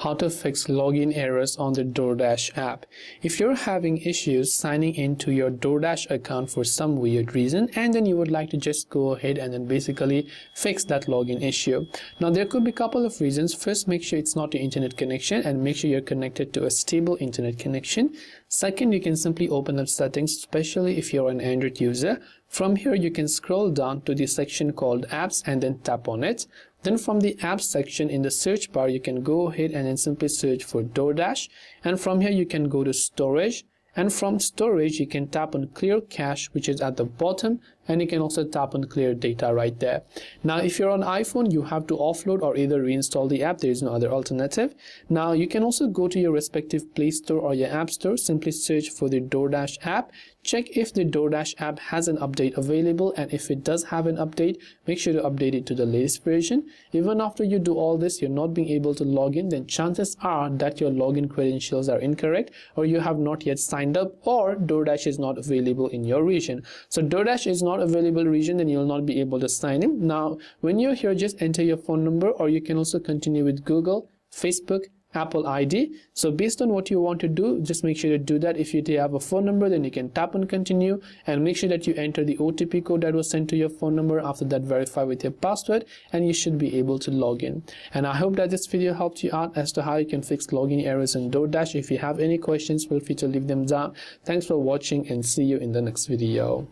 how to fix login errors on the DoorDash app. If you're having issues signing into your DoorDash account for some weird reason, and then you would like to just go ahead and then basically fix that login issue. Now there could be a couple of reasons. First, make sure it's not your internet connection and make sure you're connected to a stable internet connection. Second, you can simply open up settings, especially if you're an Android user. From here, you can scroll down to the section called apps and then tap on it. Then from the apps section in the search bar, you can go ahead and then simply search for DoorDash. And from here, you can go to storage. And from storage, you can tap on clear cache, which is at the bottom, and you can also tap on clear data right there. Now, if you're on iPhone, you have to offload or either reinstall the app. There is no other alternative. Now, you can also go to your respective Play Store or your App Store. Simply search for the DoorDash app. Check if the DoorDash app has an update available, and if it does have an update, make sure to update it to the latest version. Even after you do all this, you're not being able to log in, then chances are that your login credentials are incorrect, or you have not yet signed up, or DoorDash is not available in your region. So DoorDash is not available region, then you'll not be able to sign in. Now, when you're here, just enter your phone number, or you can also continue with Google, Facebook, Apple ID. So based on what you want to do, just make sure to do that. If you have a phone number, then you can tap on continue and make sure that you enter the OTP code that was sent to your phone number. After that, verify with your password and you should be able to log in. And I hope that this video helped you out as to how you can fix login errors in DoorDash. If you have any questions, feel free to leave them down. Thanks for watching and see you in the next video.